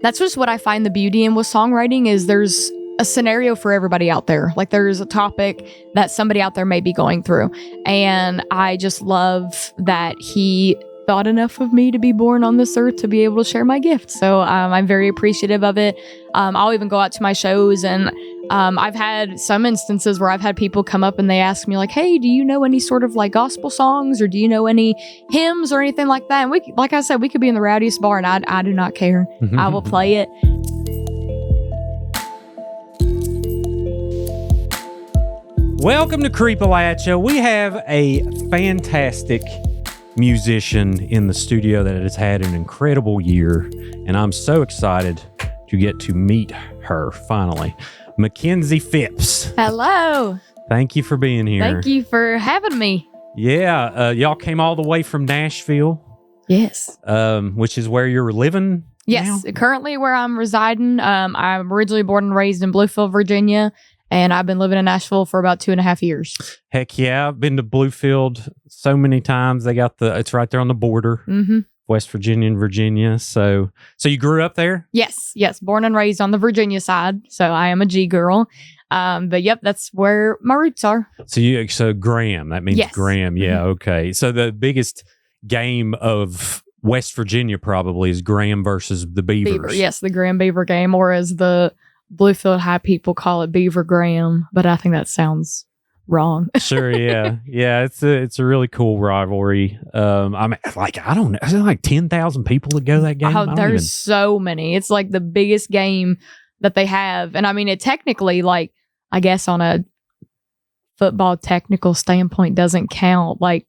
that's just what I find the beauty in with songwriting is there's a scenario for everybody out there. Like there's a topic that somebody out there may be going through. And I just love that he thought enough of me to be born on this earth to be able to share my gift. So I'm very appreciative of it. I'll even go out to my shows and I've had some instances where I've had people come up and they ask me like, hey, do you know any sort of like gospel songs or do you know any hymns or anything like that? And we, like I said, we could be in the rowdiest bar and I do not care. I will play it. Welcome to Creepalachia. We have a fantastic musician in the studio that has had an incredible year, and I'm so excited to get to meet her finally. Makenzie Phipps. Hello. Thank you for being here. Thank you for having me. Yeah, y'all came all the way from Nashville. Yes. Which is where you're living Yes, now? Currently where I'm residing. I'm originally born and raised in Bluefield, Virginia, and I've been living in Nashville for about 2.5 years. Heck yeah, I've been to Bluefield so many times. They got it's right there on the border, West Virginia and Virginia. So you grew up there? Yes, born and raised on the Virginia side. So I am a G girl. But yep, that's where my roots are. So Graham, that means yes. Graham. Yeah, okay. So the biggest game of West Virginia probably is Graham versus the Beavers. Beaver, yes, the Graham Beaver game, or as the Bluefield High people call it, Beaver Graham. But I think that sounds wrong. Sure, yeah. Yeah, it's a really cool rivalry. I mean, like, I don't know, is there like 10,000 people that go to that game? Oh, there's so many. It's like the biggest game that they have. And I mean, it technically, like, I guess on a football technical standpoint doesn't count like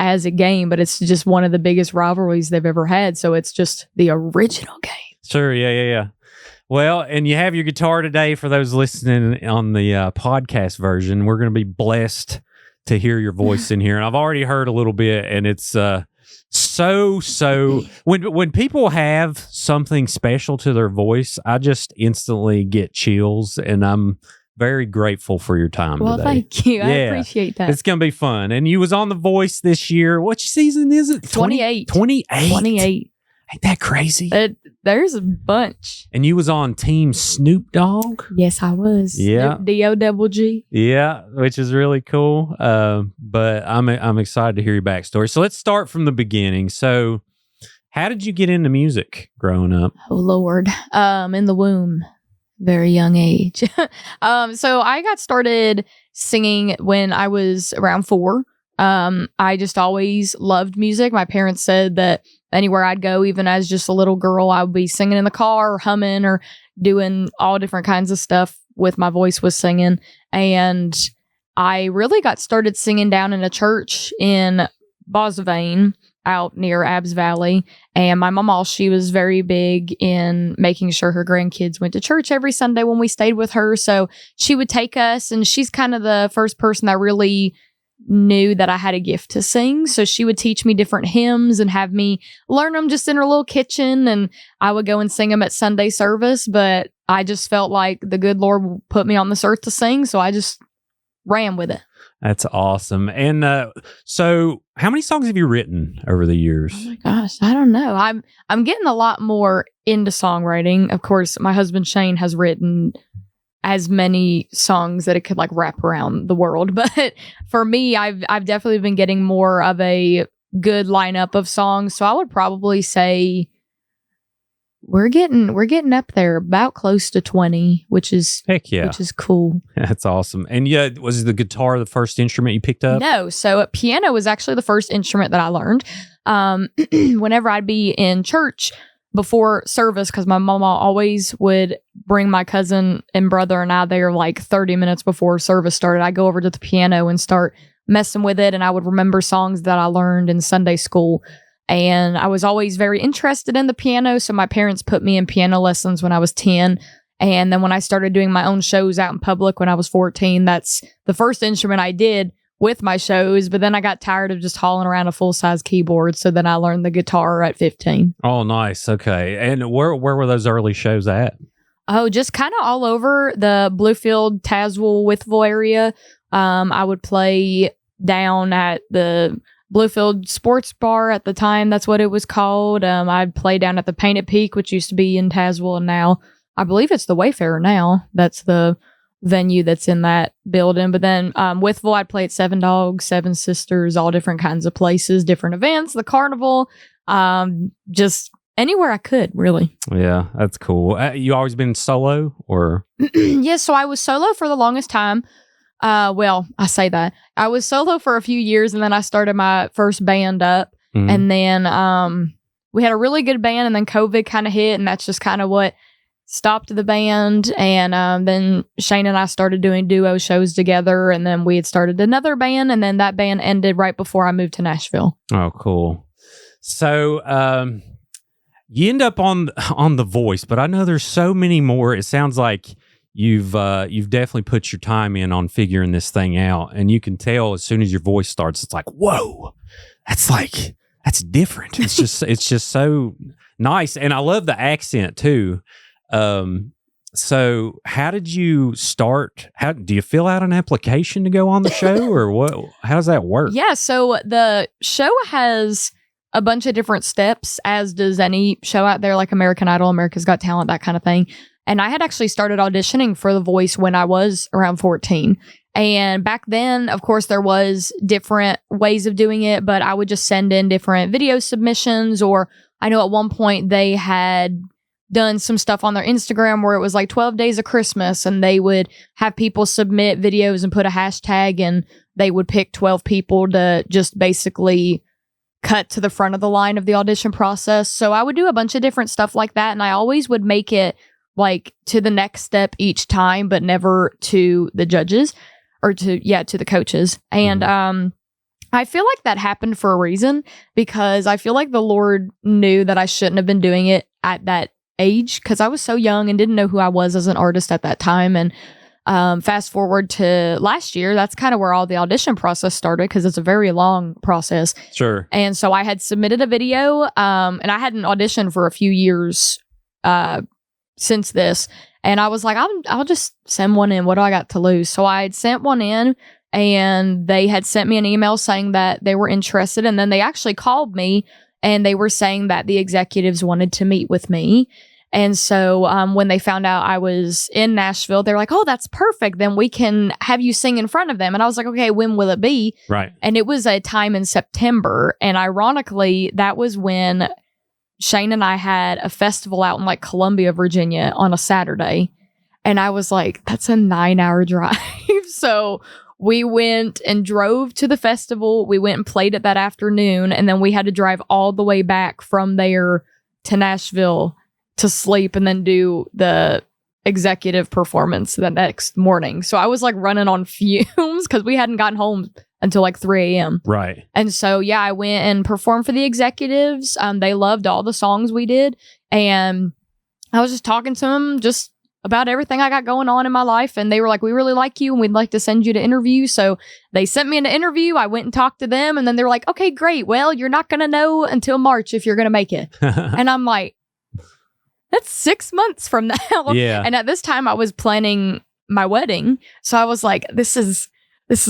as a game, but it's just one of the biggest rivalries they've ever had. So it's just the original game. Sure, yeah. Well, and you have your guitar today for those listening on the podcast version. We're going to be blessed to hear your voice in here. And I've already heard a little bit, and it's so when people have something special to their voice, I just instantly get chills, and I'm very grateful for your time today. Well, thank you. Yeah, I appreciate that. It's going to be fun. And you was on The Voice this year. What season is it? 28. 28. Ain't that crazy? There's a bunch. And you was on Team Snoop Dogg? Yes, I was. Yeah. D-O-double-G. Yeah, which is really cool. But I'm excited to hear your backstory. So let's start from the beginning. So how did you get into music growing up? Oh, Lord. In the womb. Very young age. So I got started singing when I was around 4. I just always loved music. My parents said that anywhere I'd go, even as just a little girl, I would be singing in the car or humming or doing all different kinds of stuff with my voice was singing. And I really got started singing down in a church in Bosavane out near Abbs Valley. And my mama, she was very big in making sure her grandkids went to church every Sunday when we stayed with her. So she would take us, and she's kind of the first person that really knew that I had a gift to sing. So she would teach me different hymns and have me learn them just in her little kitchen, and I would go and sing them at Sunday service. But I just felt like the good Lord put me on this earth to sing, so I just ran with it. That's awesome. And so how many songs have you written over the years? Oh my gosh, I don't know. I'm getting a lot more into songwriting. Of course, my husband Shane has written as many songs that it could like wrap around the world. But for me, I've definitely been getting more of a good lineup of songs. So I would probably say we're getting up there, about close to 20, which is heck yeah, which is cool. That's awesome. And yeah, was the guitar the first instrument you picked up? No, so piano was actually the first instrument that I learned. Whenever I'd be in church before service, because my mama always would bring my cousin and brother and I there like 30 minutes before service started. I go over to the piano and start messing with it, and I would remember songs that I learned in Sunday school. And I was always very interested in the piano, so my parents put me in piano lessons when I was 10. And then when I started doing my own shows out in public when I was 14, that's the first instrument I did with my shows. But then I got tired of just hauling around a full-size keyboard, so then I learned the guitar at 15. Oh, nice. Okay. And where were those early shows at? Oh, just kind of all over the Bluefield, Tazewell, Withville area. I would play down at the Bluefield Sports Bar at the time. That's what it was called. I'd play down at the Painted Peak, which used to be in Tazewell, and now I believe it's the Wayfarer now. That's the venue that's in that building. But then Withville, I'd play at Seven Dogs, Seven Sisters, all different kinds of places, different events, the carnival, just anywhere I could, really. Yeah, that's cool. You always been solo or? Yes, so I was solo for the longest time. Well, I say that. I was solo for a few years, and then I started my first band up. Mhm. And then we had a really good band, and then COVID kind of hit, and that's just kind of what stopped the band. And then Shane and I started doing duo shows together, and then we had started another band, and then that band ended right before I moved to Nashville. Oh, cool. So you end up on The Voice, but I know there's so many more. It sounds like you've definitely put your time in on figuring this thing out, and you can tell as soon as your voice starts, it's like, whoa, that's different. It's just so nice, and I love the accent too. So how did you start? How do you fill out an application to go on the show, or what? How does that work? Yeah, so the show has a bunch of different steps, as does any show out there, like American Idol, America's Got Talent, that kind of thing. And I had actually started auditioning for The Voice when I was around 14. And back then, of course, there was different ways of doing it, but I would just send in different video submissions, or I know at one point they had done some stuff on their Instagram where it was like 12 days of Christmas, and they would have people submit videos and put a hashtag, and they would pick 12 people to just basically cut to the front of the line of the audition process. So I would do a bunch of different stuff like that, and I always would make it like to the next step each time, but never to the judges or to the coaches. And I feel like that happened for a reason, because I feel like the Lord knew that I shouldn't have been doing it at that age, because I was so young and didn't know who I was as an artist at that time. And fast forward to last year, that's kind of where all the audition process started, because it's a very long process. Sure. And so I had submitted a video, and I hadn't auditioned for a few years since this. And I was like, I'll just send one in. What do I got to lose? So I had sent one in, and they had sent me an email saying that they were interested. And then they actually called me, and they were saying that the executives wanted to meet with me. And so when they found out I was in Nashville, they're like, oh, that's perfect. Then we can have you sing in front of them. And I was like, okay, when will it be? Right. And it was a time in September. And ironically, that was when Shane and I had a festival out in like Columbia, Virginia on a Saturday. And I was like, that's a 9-hour drive. So we went and drove to the festival. We went and played it that afternoon. And then we had to drive all the way back from there to Nashville to sleep and then do the executive performance the next morning. So I was like running on fumes because we hadn't gotten home until like 3 a.m. Right. And so, yeah, I went and performed for the executives. They loved all the songs we did. And I was just talking to them just about everything I got going on in my life. And they were like, we really like you and we'd like to send you to interview. So they sent me an interview. I went and talked to them. And then they were like, okay, great. Well, you're not going to know until March if you're going to make it. And I'm like, that's 6 months from now. Yeah. And at this time I was planning my wedding. So I was like, this is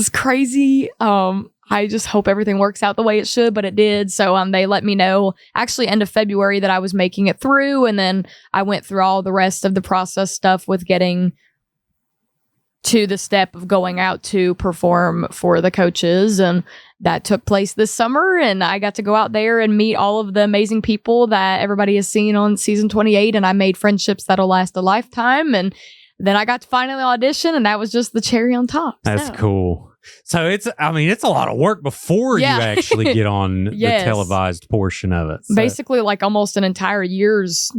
crazy. I just hope everything works out the way it should, but it did. So they let me know actually end of February that I was making it through. And then I went through all the rest of the process stuff with getting to the step of going out to perform for the coaches. And that took place this summer. And I got to go out there and meet all of the amazing people that everybody has seen on season 28. And I made friendships that'll last a lifetime. And then I got to finally audition, and that was just the cherry on top. That's cool. So it's a lot of work before you actually get on Yes. the televised portion of it. So. Basically like almost an entire year's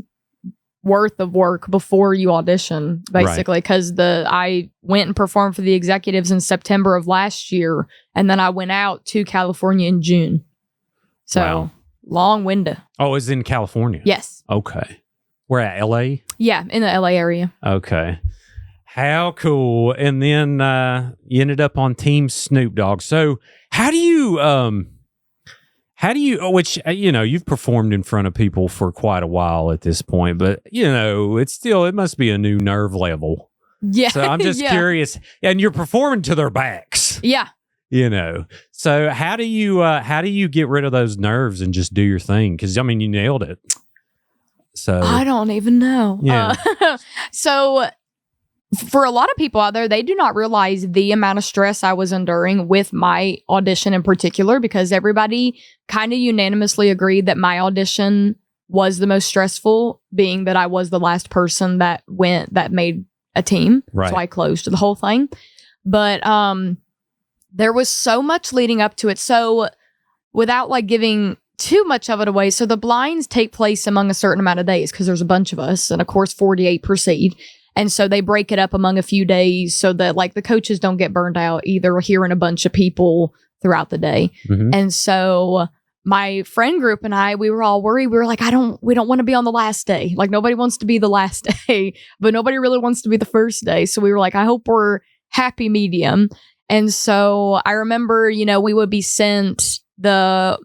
worth of work before you audition, basically, because I went and performed for the executives in September of last year, and then I went out to California in June. So Wow. long window. Oh, it's in California? Yes. Okay. We're at LA? Yeah, in the LA area. Okay. How cool. And then you ended up on Team Snoop Dogg. So how do you, which, you've performed in front of people for quite a while at this point, but, it must be a new nerve level. Yeah. So I'm just curious. And you're performing to their backs. Yeah. you know. So how do you get rid of those nerves and just do your thing? Because I mean, you nailed it. So I don't even know. Yeah. So for a lot of people out there, they do not realize the amount of stress I was enduring with my audition in particular, because everybody kind of unanimously agreed that my audition was the most stressful, being that I was the last person that made a team. Right. So I closed the whole thing. But there was so much leading up to it. So without like giving too much of it away, so the blinds take place among a certain amount of days because there's a bunch of us, and of course 48 proceed. And so they break it up among a few days so that like the coaches don't get burned out either hearing a bunch of people throughout the day. Mhm. And so my friend group and I, we were all worried. We were like, we don't want to be on the last day. Like nobody wants to be the last day, but nobody really wants to be the first day. So we were like, I hope we're happy medium. And so I remember, we would be sent the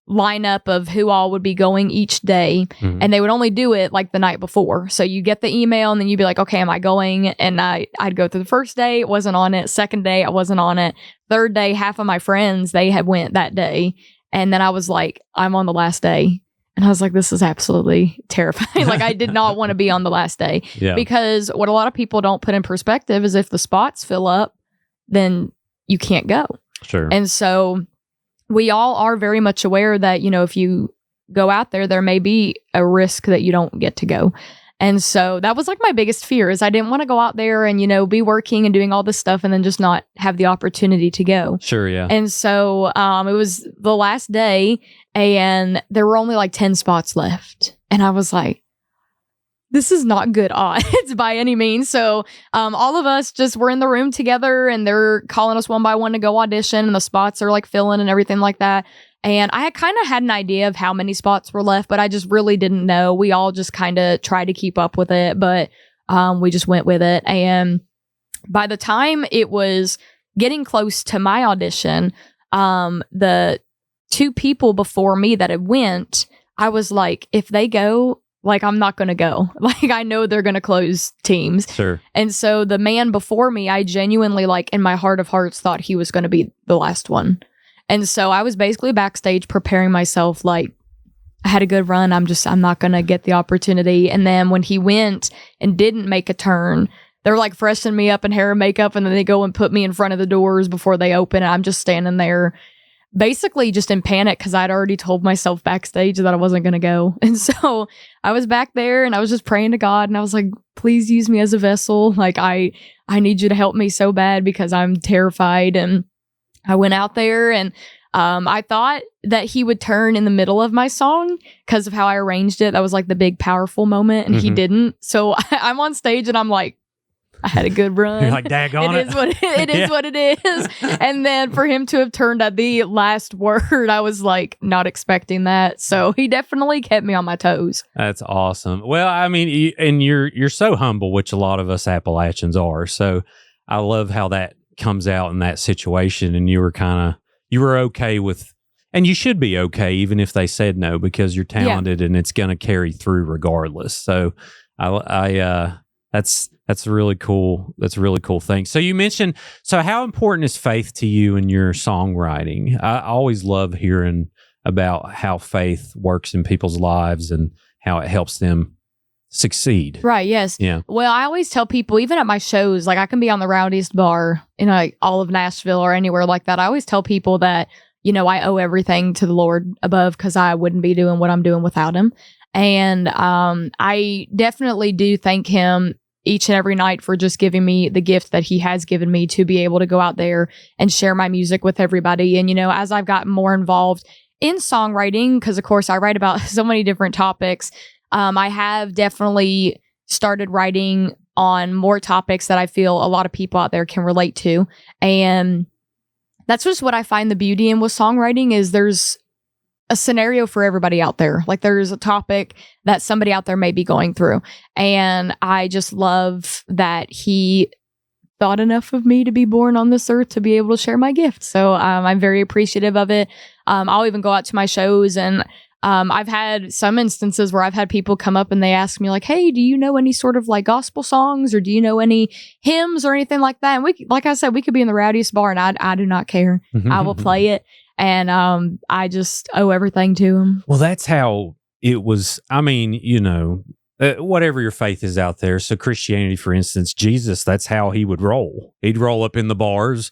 lineup of who all would be going each day, and they would only do it like the night before. So you get the email and then you'd be like, okay, am I going? And I'd go through the first day, wasn't on it. Second day, I wasn't on it. Third day, half of my friends, they had went that day. And then I was like, I'm on the last day. And I was like, this is absolutely terrifying. Like I did not want to be on the last day. Yeah. Because what a lot of people don't put in perspective is if the spots fill up, then you can't go. Sure. And so we all are very much aware that, if you go out there may be a risk that you don't get to go. And so that was like my biggest fear, is I didn't want to go out there and, be working and doing all this stuff and then just not have the opportunity to go. Sure, yeah. And so it was the last day and there were only like 10 spots left. And I was like, this is not good odds by any means. So all of us just were in the room together and they're calling us one by one to go audition, and the spots are like filling and everything like that. And I kind of had an idea of how many spots were left, but I just really didn't know. We all just kind of tried to keep up with it, but we just went with it. And by the time it was getting close to my audition, the two people before me that had went, I was like, if they go, like, I'm not going to go. Like, I know they're going to close teams. Sure. And so the man before me, I genuinely, like, in my heart of hearts, thought he was going to be the last one. And so I was basically backstage preparing myself, like, I had a good run. I'm not going to get the opportunity. And then when he went and didn't make a turn, they're like freshening me up in hair and makeup, and then they go and put me in front of the doors before they open. And I'm just standing there basically just in panic because I'd already told myself backstage that I wasn't going to go. And so I was back there and I was just praying to God, and I was like, please use me as a vessel. Like, I need you to help me so bad because I'm terrified. And I went out there and I thought that he would turn in the middle of my song because of how I arranged it. That was like the big powerful moment, and he didn't. So I'm on stage and I'm like, I had a good run. You're like, daggone it. It is what it is. And then for him to have turned at the last word, I was like not expecting that. So he definitely kept me on my toes. That's awesome. Well, I mean, and you're so humble, which a lot of us Appalachians are. So I love how that comes out in that situation. And you were okay with, and you should be okay even if they said no, because you're talented and it's going to carry through regardless. So that's a really cool. That's a really cool thing. So you mentioned, so how important is faith to you in your songwriting? I always love hearing about how faith works in people's lives and how it helps them succeed. Right. Yes. Yeah. Well, I always tell people, even at my shows, like I can be on the rowdiest bar in like all of Nashville or anywhere like that. I always tell people that, I owe everything to the Lord above, because I wouldn't be doing what I'm doing without him. And I definitely do thank him each and every night for just giving me the gift that he has given me to be able to go out there and share my music with everybody. And, as I've gotten more involved in songwriting, because of course I write about so many different topics, I have definitely started writing on more topics that I feel a lot of people out there can relate to. And that's just what I find the beauty in with songwriting, is there's a scenario for everybody out there. Like, there's a topic that somebody out there may be going through. And I just love that he thought enough of me to be born on this earth to be able to share my gift. So I'm very appreciative of it. I'll even go out to my shows and I've had some instances where I've had people come up and they ask me like, hey, do you know any sort of like gospel songs, or do you know any hymns or anything like that? And like I said, we could be in the rowdiest bar and I do not care. I will play it. And I just owe everything to him. Well, that's how it was. I mean, whatever your faith is out there. So Christianity, for instance, Jesus, that's how he would roll. He'd roll up in the bars,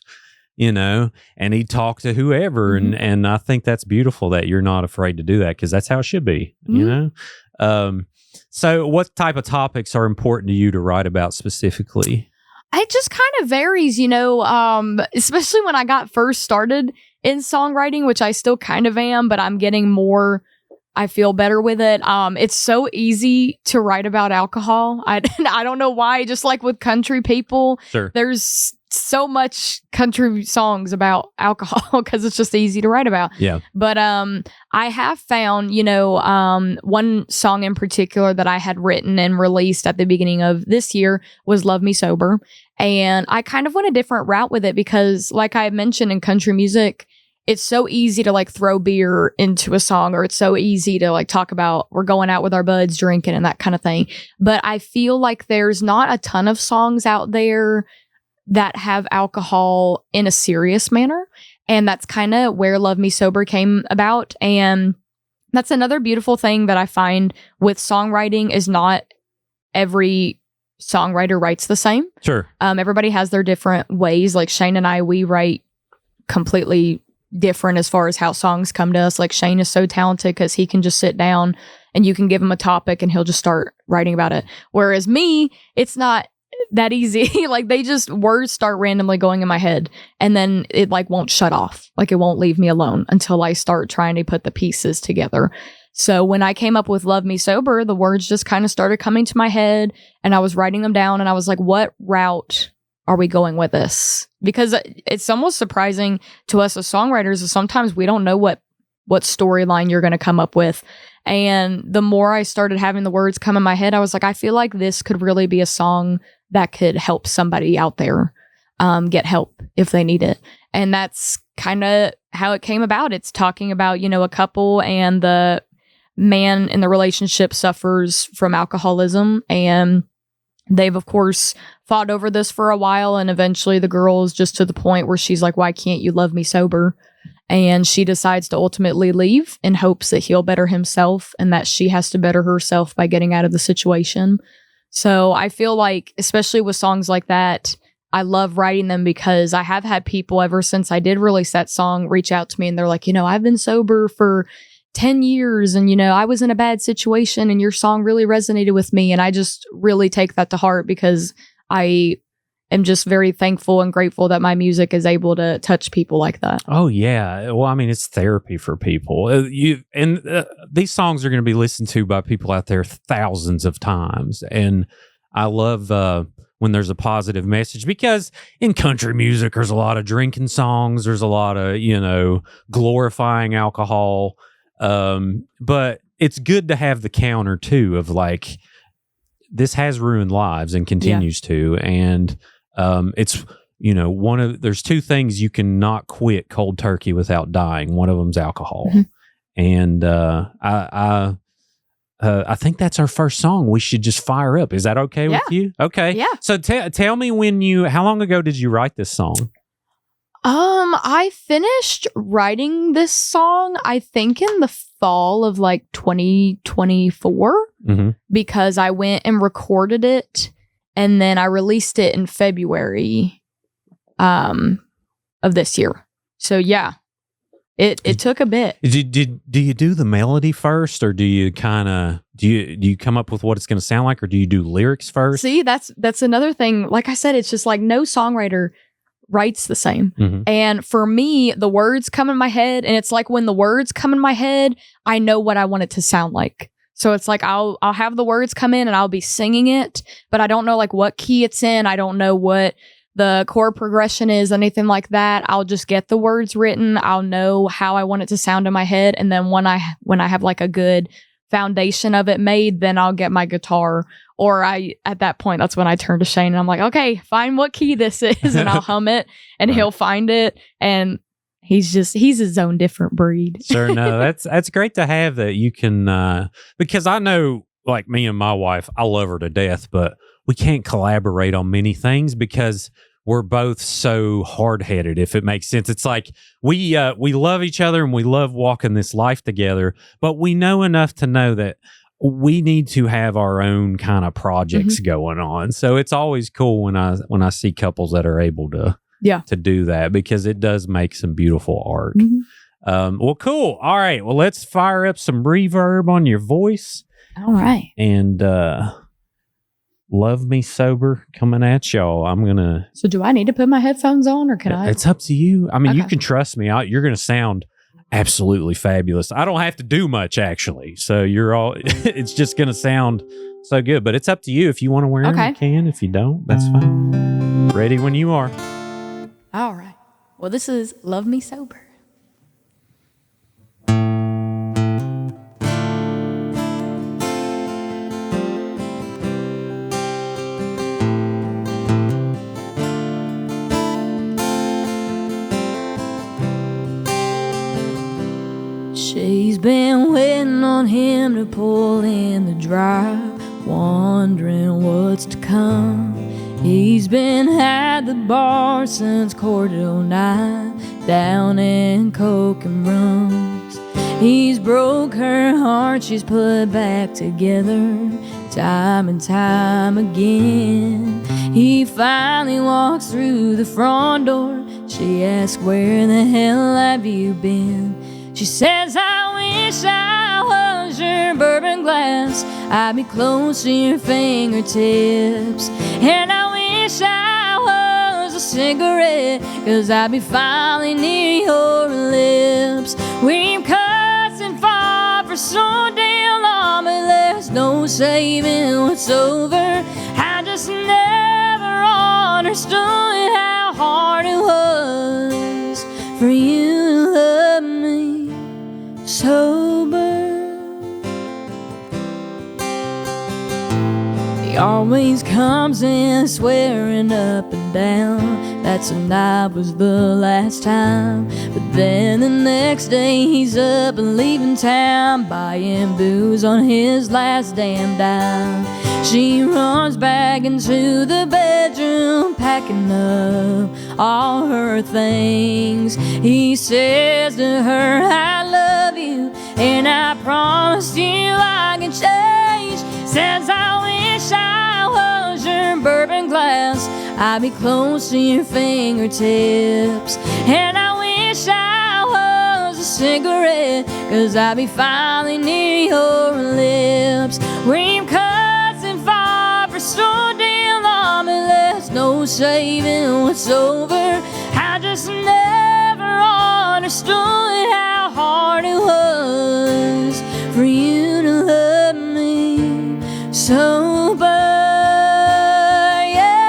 and he'd talk to whoever. And I think that's beautiful that you're not afraid to do that, because that's how it should be, So what type of topics are important to you to write about specifically? It just kind of varies, especially when I got first started in songwriting, which I still kind of am, but I'm getting more, I feel better with it. It's so easy to write about alcohol. I don't know why, just like with country people, sure, there's so much country songs about alcohol because it's just easy to write about. Yeah. But I have found, one song in particular that I had written and released at the beginning of this year was Love Me Sober. And I kind of went a different route with it because, like I mentioned, in country music, it's so easy to like throw beer into a song, or it's so easy to like talk about we're going out with our buds drinking and that kind of thing. But I feel like there's not a ton of songs out there that have alcohol in a serious manner. And that's kind of where Love Me Sober came about. And that's another beautiful thing that I find with songwriting is not every songwriter writes the same. Sure. Everybody has their different ways. Like Shane and I, we write completely different as far as how songs come to us. Like Shane is so talented because he can just sit down and you can give him a topic and he'll just start writing about it. Whereas me, it's not that easy. Like words start randomly going in my head and then it like won't shut off. Like it won't leave me alone until I start trying to put the pieces together. So when I came up with Love Me Sober, the words just kind of started coming to my head and I was writing them down and I was like, what route are we going with this? Because it's almost surprising to us as songwriters that sometimes we don't know what storyline you're going to come up with. And the more I started having the words come in my head, I was like, I feel like this could really be a song that could help somebody out there get help if they need it. And that's kind of how it came about. It's talking about, a couple and the man in the relationship suffers from alcoholism, and they've, of course, fought over this for a while, and eventually the girl is just to the point where she's like, why can't you love me sober? And she decides to ultimately leave in hopes that he'll better himself and that she has to better herself by getting out of the situation. So I feel like, especially with songs like that, I love writing them because I have had people ever since I did release that song reach out to me and they're like, I've been sober for 10 years and, I was in a bad situation and your song really resonated with me. And I just really take that to heart because I am just very thankful and grateful that my music is able to touch people like that. Oh, yeah. Well, I mean, it's therapy for people. These songs are going to be listened to by people out there thousands of times. And I love when there's a positive message, because in country music, there's a lot of drinking songs. There's a lot of, glorifying alcohol. But it's good to have the counter too of like, this has ruined lives and continues to. And it's, there's two things you cannot quit cold turkey without dying. One of them's alcohol. Mm-hmm. And I think that's our first song. We should just fire up. Is that okay with you? Okay. Yeah. So tell me how long ago did you write this song? I finished writing this song, I think in the fall of like 2024, because I went and recorded it and then I released it in February of this year. So yeah, it took a bit. Do you do the melody first, or do you do you come up with what it's going to sound like, or do you do lyrics first? See, that's another thing. Like I said, it's just like no songwriter writes the same. And for me, the words come in my head, and it's like when the words come in my head, I know what I want it to sound like. So it's like I'll have the words come in and I'll be singing it, but I don't know like what key it's in. I don't know what the chord progression is, anything like that. I'll just get the words written. I'll know how I want it to sound in my head, and then when I have like a good foundation of it made, then I'll get my guitar. Or at that point, that's when I turn to Shane and I'm like, okay, find what key this is, and I'll hum it and he'll find it and He's his own different breed. Sure. No, that's great to have that you can, because I know, like me and my wife, I love her to death, but we can't collaborate on many things because we're both so hard-headed, if it makes sense. It's like we love each other and we love walking this life together, but we know enough to know that we need to have our own kind of projects going on. So it's always cool when I see couples that are able to do that, because it does make some beautiful art. Well, cool. All right. Well, let's fire up some reverb on your voice. All right. And Love Me Sober coming at y'all. So do I need to put my headphones on, or can I? It's up to you. I mean, you can trust me. You're going to sound absolutely fabulous. I don't have to do much, actually. So it's just going to sound so good. But it's up to you. If you want to wear them, you can. If you don't, that's fine. Ready when you are. All right. Well, this is Love Me Sober. She's been waiting on him to pull in the drive, wondering what's to come. He's been at the bar since 9:15, down in coke and rums. He's broke her heart, she's put back together, time and time again. He finally walks through the front door. She asks, where the hell have you been? She says, I wish I was your bourbon glass, I'd be close to your fingertips. And I wish I was a cigarette, 'cause I'd be finally near your lips. We've cussed and fought for so damn long, but there's no saving what's over. I just never understood how hard it was for you to love me sober. He always comes in swearing up and down that tonight was the last time, but then the next day he's up and leaving town, buying booze on his last damn dime. She runs back into the bedroom, packing up all her things. He says to her, I love you, and I promise you I can change. Says, I wish I was your bourbon glass, I'd be close to your fingertips. And I wish I was a cigarette, 'cause I'd be finally near your lips. We've cussed and fought for so damn long, but there's no saving what's over. I just never understood how hard it was for you to love me sober.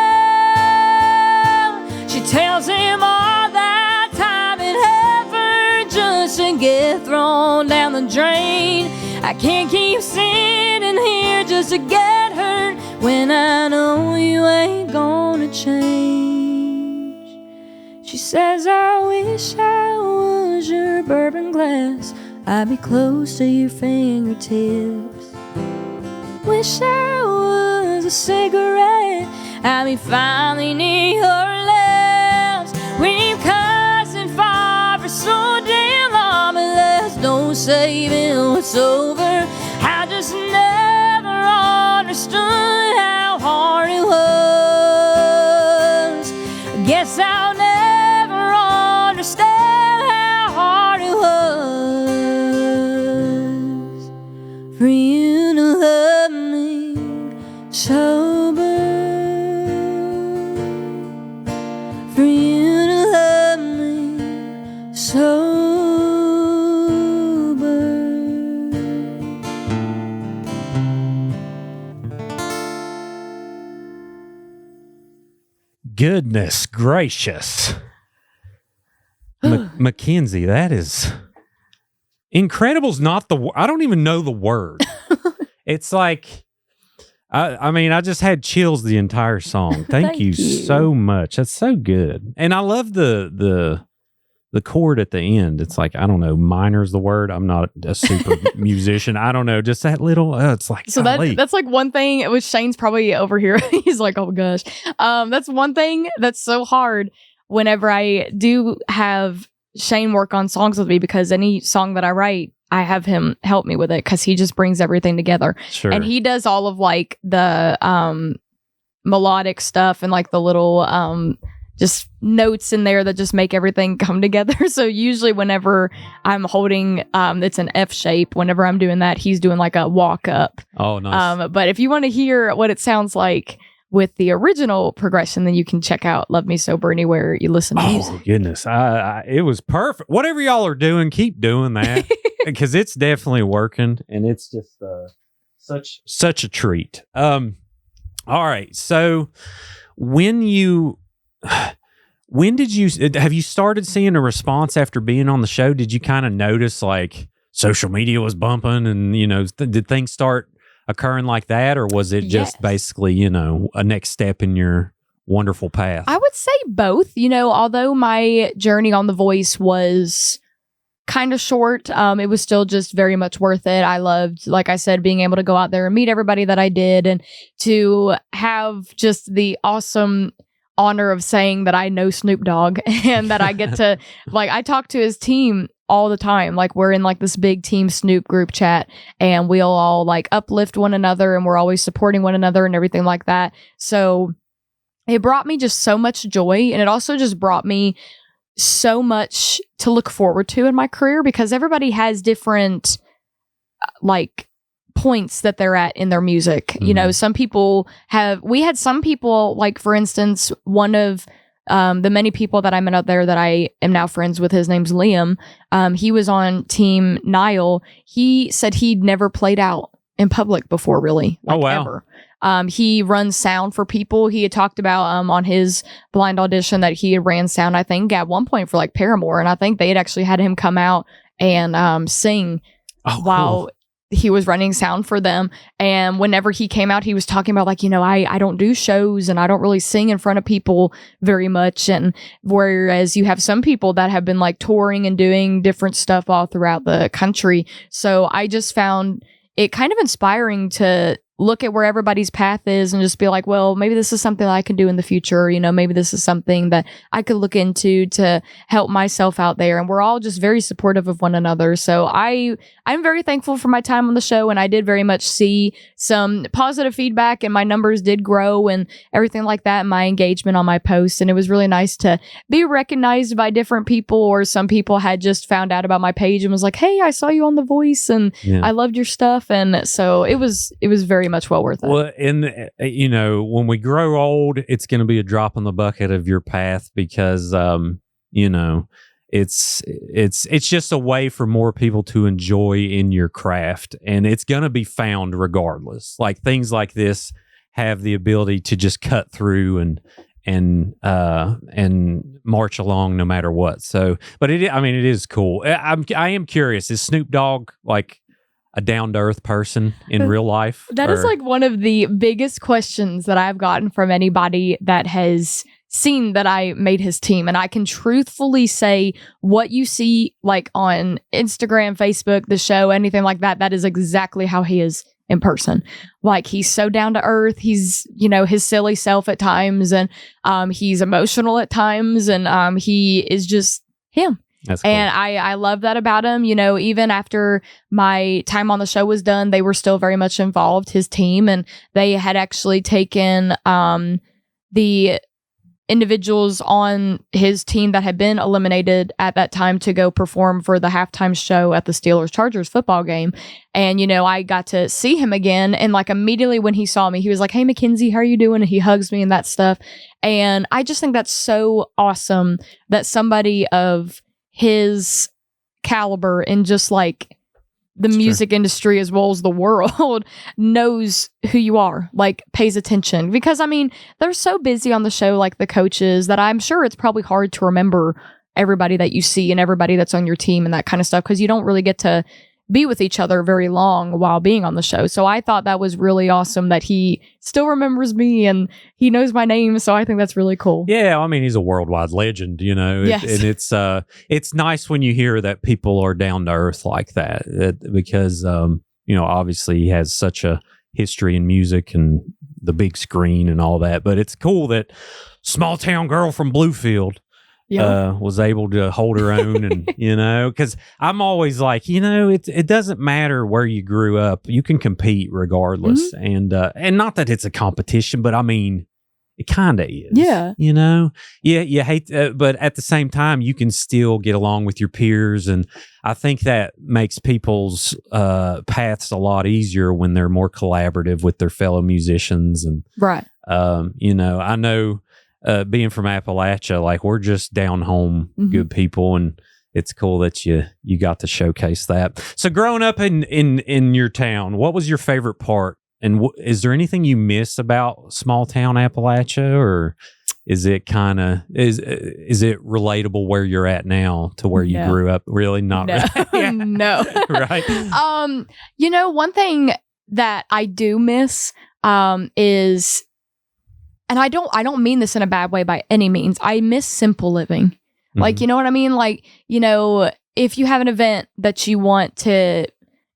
Yeah, she tells him all that time and effort just to get thrown down the drain. I can't keep sitting here just to get hurt when I know you ain't gonna change. She says, I wish I was your bourbon glass, I'd be close to your fingertips. Wish I was a cigarette, I'd be finally near your lips. We've cussed and fought for so damn long, but there's no saving what's over. I just never understood how hard it was. I guess I'll never understand how hard it was for you to love me sober. For you to love me sober. Goodness gracious. Makenzie, that is... Incredible's not the... I don't even know the word. It's like... I mean, I just had chills the entire song. Thank you so much. That's so good. And I love the the chord at the end. It's like, I don't know, minor's the word. I'm not a super musician. I don't know. Just that little, it's like, so that's like one thing, which Shane's probably over here. He's like, oh gosh. That's one thing that's so hard whenever I do have Shane work on songs with me, because any song that I write, I have him help me with it, because he just brings everything together. Sure. And he does all of like the melodic stuff and like the little just notes in there that just make everything come together. So usually whenever I'm holding it's an F shape, whenever I'm doing that, he's doing like a walk up. Oh, nice. But if you want to hear what it sounds like with the original progression, then you can check out Love Me Sober anywhere you listen to music. Oh goodness, it was perfect. Whatever y'all are doing, keep doing that, because it's definitely working, and it's just such a treat. All right, so when did you have you started seeing a response after being on the show? Did you kind of notice like social media was bumping, and did things start occurring like that, or was it just basically a next step in your wonderful path? I would say both. Although my journey on The Voice was kind of short, it was still just very much worth it. I loved, like I said, being able to go out there and meet everybody that I did, and to have just the awesome honor of saying that I know Snoop Dogg and that I get to like, I talk to his team all the time. Like, we're in like this big Team Snoop group chat, and we'll all like uplift one another, and we're always supporting one another and everything like that. So it brought me just so much joy, and it also just brought me so much to look forward to in my career, because everybody has different like points that they're at in their music. Mm-hmm. Some people we had some people, like for instance, one of the many people that I met out there that I am now friends with, his name's Liam. He was on Team Nile. He said he'd never played out in public before, really. Like, oh, wow. Ever. He runs sound for people. He had talked about on his blind audition that he had ran sound, I think, at one point for like Paramore. And I think they had actually had him come out and sing while cool. he was running sound for them. And whenever he came out, he was talking about like, I don't do shows, and I don't really sing in front of people very much. And whereas you have some people that have been like touring and doing different stuff all throughout the country. So I just found it kind of inspiring to look at where everybody's path is and just be like, well, maybe this is something that I can do in the future. Maybe this is something that I could look into to help myself out there. And we're all just very supportive of one another. So I'm very thankful for my time on the show, and I did very much see some positive feedback, and my numbers did grow and everything like that, and my engagement on my posts. And it was really nice to be recognized by different people, or some people had just found out about my page and was like, hey, I saw you on The Voice and I loved your stuff. And so it was very much well worth it. Well, and when we grow old, it's going to be a drop in the bucket of your path, because it's just a way for more people to enjoy in your craft, and it's going to be found regardless. Like, things like this have the ability to just cut through and march along no matter what. So, but it is cool. I am curious, is Snoop Dogg like a down-to-earth person in real life? That is like one of the biggest questions that I've gotten from anybody that has seen that I made his team. And I can truthfully say, what you see like on Instagram, Facebook, the show, anything like that, that is exactly how he is in person. Like, he's so down to earth. He's, his silly self at times, and he's emotional at times, and he is just him. That's cool. And I love that about him. Even after my time on the show was done, they were still very much involved, his team, and they had actually taken the individuals on his team that had been eliminated at that time to go perform for the halftime show at the Steelers-Chargers football game. And, I got to see him again. And like, immediately when he saw me, he was like, hey, Makenzie, how are you doing? And he hugs me and that stuff. And I just think that's so awesome that somebody of his caliber, and just like the music industry as well as the world, knows who you are, like pays attention. Because they're so busy on the show, like the coaches, that I'm sure it's probably hard to remember everybody that you see and everybody that's on your team and that kind of stuff, because you don't really get to be with each other very long while being on the show. So I thought that was really awesome that he still remembers me and he knows my name. So I think that's really cool. Yeah, I mean, he's a worldwide legend, Yes. And it's nice when you hear that people are down to earth like that, because obviously he has such a history in music and the big screen and all that. But it's cool that small town girl from Bluefield was able to hold her own, and because I'm always like, it doesn't matter where you grew up, you can compete regardless, and not that it's a competition, but I mean, it kind of is. Yeah. You hate, but at the same time, you can still get along with your peers, and I think that makes people's paths a lot easier when they're more collaborative with their fellow musicians, and right. I know. Being from Appalachia, like, we're just down home good people, and it's cool that you got to showcase that. So growing up in your town, what was your favorite part? And is there anything you miss about small town Appalachia, or is it kind of is it relatable where you're at now to where you grew up? Really not. No. Yeah. No. Right. One thing that I do miss is, and I don't mean this in a bad way by any means, I miss simple living. Like, you know what I mean? Like, if you have an event that you want to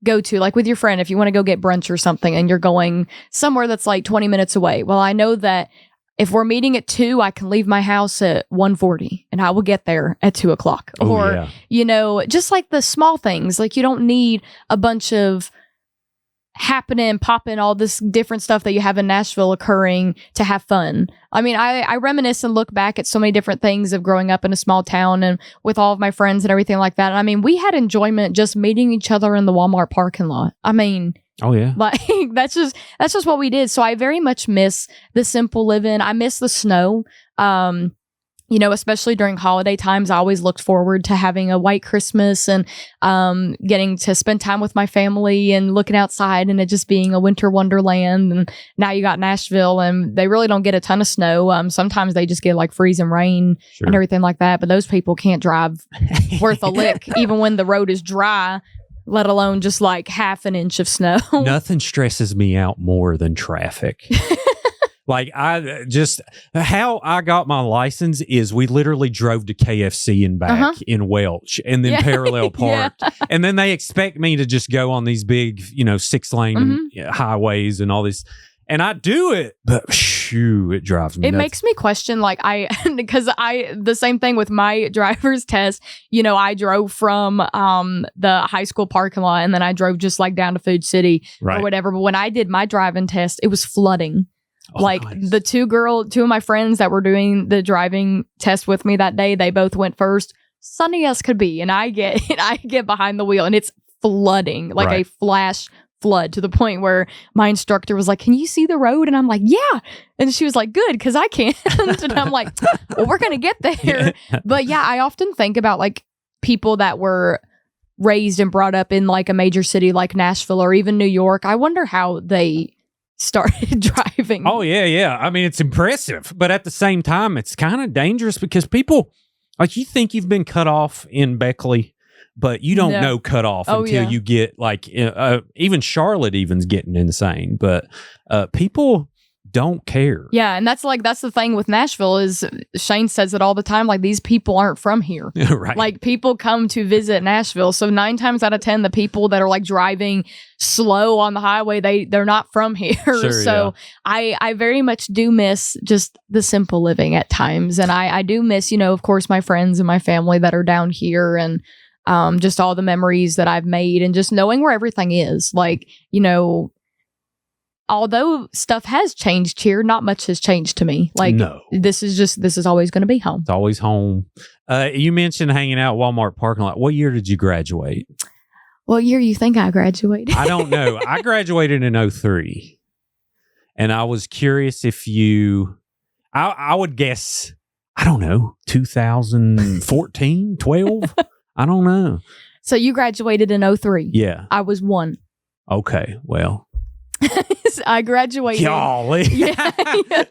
go to, like with your friend, if you want to go get brunch or something and you're going somewhere that's like 20 minutes away. Well, I know that if we're meeting at 2, I can leave my house at 1:40 and I will get there at 2 o'clock. Just like the small things, like you don't need a bunch of popping, all this different stuff that you have in Nashville occurring to have fun. I mean, I reminisce and look back at so many different things of growing up in a small town and with all of my friends and everything like that. And I mean, we had enjoyment just meeting each other in the Walmart parking lot. I mean, oh yeah, like that's just what we did. So I very much miss the simple living. I miss the snow. Especially during holiday times, I always looked forward to having a white Christmas and getting to spend time with my family and looking outside and it just being a winter wonderland. And now you got Nashville and they really don't get a ton of snow. Sometimes they just get like freezing rain and everything like that. But those people can't drive worth a lick, even when the road is dry, let alone just like half an inch of snow. Nothing stresses me out more than traffic. Like, how I got my license is we literally drove to KFC and back in Welch and then parallel parked. And then they expect me to just go on these big, 6-lane highways and all this. And I do it, but shoo, it drives me nuts. It makes me question, like, the same thing with my driver's test. I drove from the high school parking lot and then I drove just like down to Food City or whatever. But when I did my driving test, it was flooding. Oh, like nice. The two of my friends that were doing the driving test with me that day, they both went first, sunny as could be, and I get behind the wheel and it's flooding, like a flash flood, to the point where my instructor was like, "Can you see the road?" And I'm like, "Yeah," and she was like, "Good, because I can't." And I'm like, "Well, we're gonna get there." But yeah, I often think about like people that were raised and brought up in like a major city like Nashville or even New York. I wonder how they started driving. Oh yeah. I mean, it's impressive, but at the same time, it's kind of dangerous because people, like, you think you've been cut off in Beckley, but you don't know cut off until you get like even Charlotte even's getting insane. But people don't care. Yeah, and that's the thing with Nashville is Shane says it all the time. Like, these people aren't from here. Right. Like, people come to visit Nashville. So 9 times out of 10, the people that are like driving slow on the highway, they're not from here. Sure, so I very much do miss just the simple living at times, and I do miss of course my friends and my family that are down here, and just all the memories that I've made, and just knowing where everything is. Like, although stuff has changed here, not much has changed to me. Like, no. This is always going to be home. It's always home. You mentioned hanging out at Walmart parking lot. What year did you graduate? What year you think I graduated? I don't know. I graduated in 2003. And I was curious if I would guess, I don't know, 2014, 12? I don't know. So you graduated in 2003. Yeah. I was 1. Okay, well. I graduated. Golly. Yeah.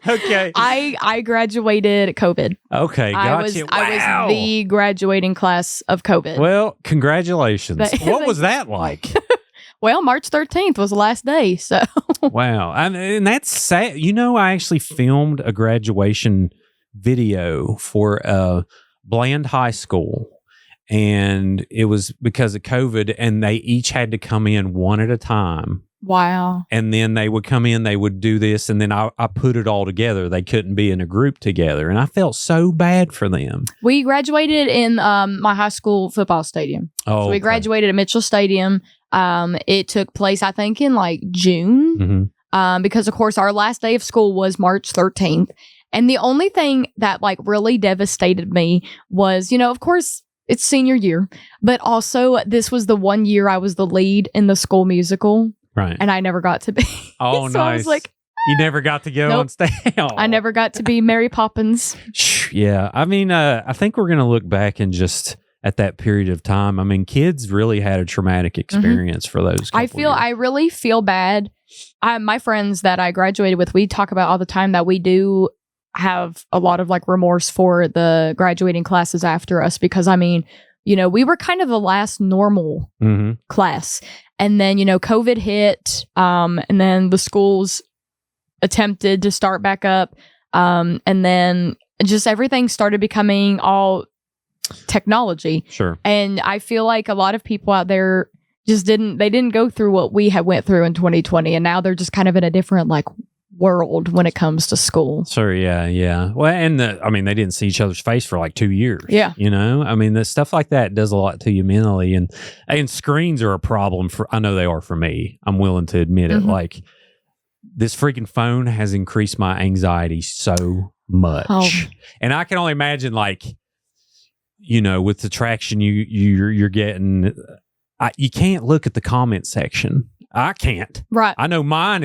Okay. I graduated COVID. Okay, gotcha. I was the graduating class of COVID. Well, congratulations. But- What was that like? Well, March 13th was the last day, so. Wow. And that's sad. You know, I actually filmed a graduation video for Bland High School, and it was because of COVID, and they each had to come in one at a time. Wow. And then they would come in, they would do this, and then I put it all together. They couldn't be in a group together, and I felt so bad for them. We graduated in my high school football stadium. Oh, So we graduated at Mitchell Stadium. It took place, I think, in like June, because of course our last day of school was March 13th. And the only thing that like really devastated me was, of course it's senior year, but also this was the one year I was the lead in the school musical. Right. And I never got to be. Oh, So nice. I was like, you never got to go Nope. on stage. Oh. I never got to be Mary Poppins. Yeah. I mean, I think we're going to look back and just at that period of time. I mean, kids really had a traumatic experience for those. I really feel bad. My friends that I graduated with, we talk about all the time that we do have a lot of like remorse for the graduating classes after us, because I mean, we were kind of the last normal class. And then, COVID hit, and then the schools attempted to start back up. And then just everything started becoming all technology. Sure. And I feel like a lot of people out there just didn't go through what we had went through in 2020. And now they're just kind of in a different like world when it comes to school. Sure. Yeah. Well, and they didn't see each other's face for like 2 years. Yeah. I mean, the stuff like that does a lot to you mentally, and screens are a problem I know they are for me. I'm willing to admit it. Like, this freaking phone has increased my anxiety so much. Oh. And I can only imagine, like, with the traction you're getting, you can't look at the comment section. I can't. Right. I know mine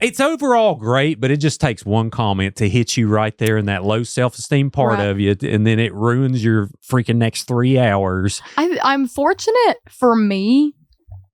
it's overall great, but it just takes one comment to hit you right there in that low self-esteem part of you, and then it ruins your freaking next 3 hours. I'm fortunate for me,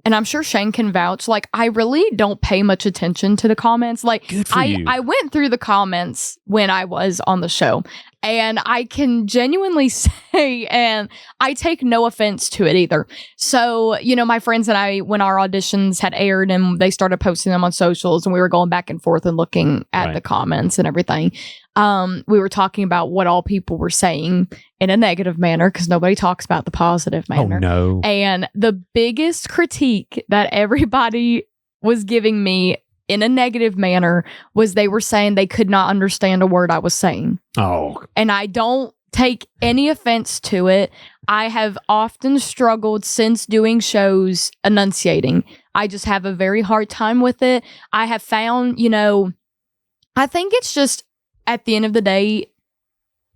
and I'm sure Shane can vouch, like, I really don't pay much attention to the comments. Like, good for you. I went through the comments when I was on the show, and I can genuinely say, and I take no offense to it either. So, my friends and I, when our auditions had aired and they started posting them on socials, and we were going back and forth and looking at the comments and everything, we were talking about what all people were saying in a negative manner, because nobody talks about the positive manner. Oh, no. And the biggest critique that everybody was giving me in a negative manner was they were saying they could not understand a word I was saying. Oh. And I don't take any offense to it. I have often struggled since doing shows enunciating. I just have a very hard time with it. I have found, I think it's just, at the end of the day,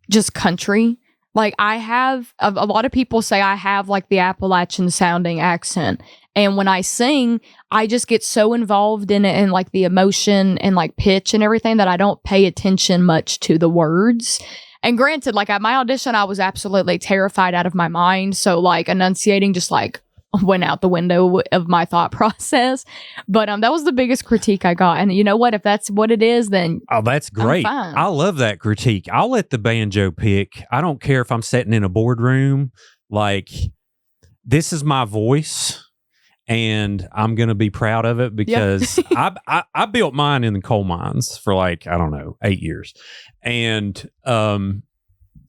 just country. Like, I have, a lot of people say I have like the Appalachian sounding accent. And when I sing, I just get so involved in it and like the emotion and like pitch and everything that I don't pay attention much to the words. And granted, like at my audition, I was absolutely terrified out of my mind. So like enunciating just like went out the window of my thought process. But that was the biggest critique I got. And you know what? If that's what it is, then that's great. I love that critique. I'll let the banjo pick. I don't care if I'm sitting in a boardroom. Like, this is my voice, and I'm going to be proud of it, because I built mine in the coal mines for like, I don't know, 8 years. And,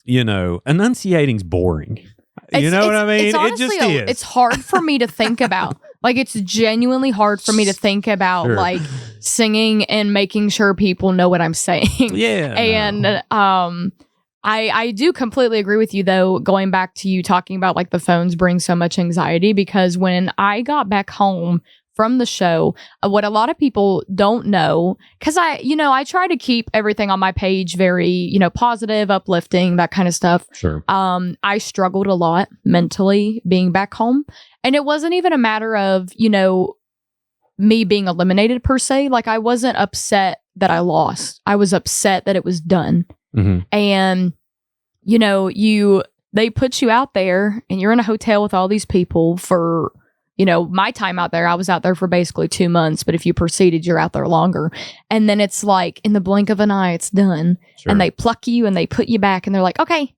enunciating's boring. You know what I mean? Honestly, it just is. It's hard for me to think about. Like, it's genuinely hard for me to think about, like, singing and making sure people know what I'm saying. Yeah. And I do completely agree with you, though, going back to you talking about, like, the phones bring so much anxiety, because when I got back home from the show, what a lot of people don't know, because I try to keep everything on my page very, positive, uplifting, that kind of stuff. Sure. I struggled a lot mentally being back home, and it wasn't even a matter of, me being eliminated per se. Like, I wasn't upset that I lost. I was upset that it was done. Mm-hmm. And, they put you out there and you're in a hotel with all these people for, my time out there, I was out there for basically 2 months, but if you proceeded, you're out there longer. And then it's like in the blink of an eye, it's done. Sure. And they pluck you and they put you back and they're like, okay,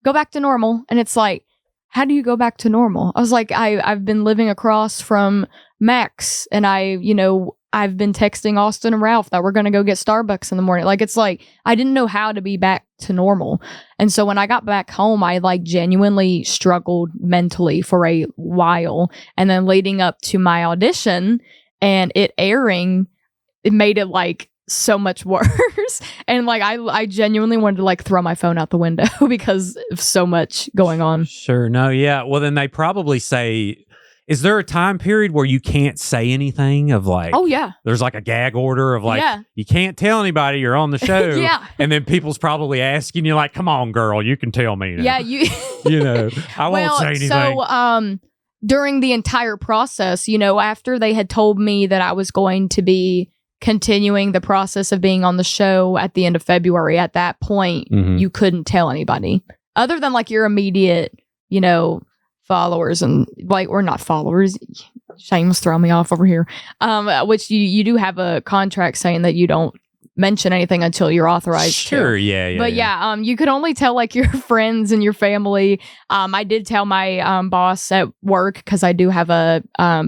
go back to normal. And it's like, how do you go back to normal? I was like, I've been living across from Max and I've been texting Austin and Ralph that we're going to go get Starbucks in the morning. Like, it's like, I didn't know how to be back to normal. And so when I got back home, I like genuinely struggled mentally for a while. And then leading up to my audition and it airing, it made it like so much worse. And like, I genuinely wanted to like throw my phone out the window because of so much going on. Sure. No. Yeah. Well, then they probably say, is there a time period where you can't say anything of like, oh yeah, there's like a gag order of like, yeah, you can't tell anybody you're on the show. yeah. And then people's probably asking you like, come on, girl, you can tell me now. Yeah. I won't say anything. So, during the entire process, after they had told me that I was going to be continuing the process of being on the show at the end of February, at that point, you couldn't tell anybody other than like your immediate, followers, and like, we're not followers. Shane's throwing me off over here. Which you do have a contract saying that you don't mention anything until you're authorized. Sure, to. yeah. But you could only tell like your friends and your family. I did tell my boss at work because I do have a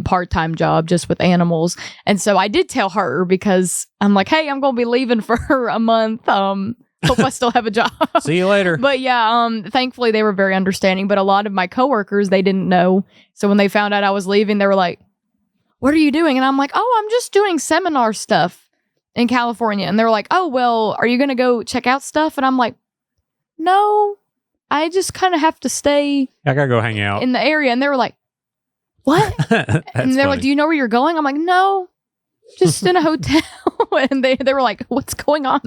part-time job just with animals, and so I did tell her because I'm like, hey, I'm gonna be leaving for a month. Hope I still have a job. See you later. But thankfully they were very understanding. But a lot of my coworkers, they didn't know. So when they found out I was leaving, they were like, what are you doing? And I'm like, oh, I'm just doing seminar stuff in California. And they were like, oh, well, are you going to go check out stuff? And I'm like, no, I just kind of have to stay. I got to go hang out in the area. And they were like, what? And they're like, do you know where you're going? I'm like, no, just in a hotel. And they were like, what's going on?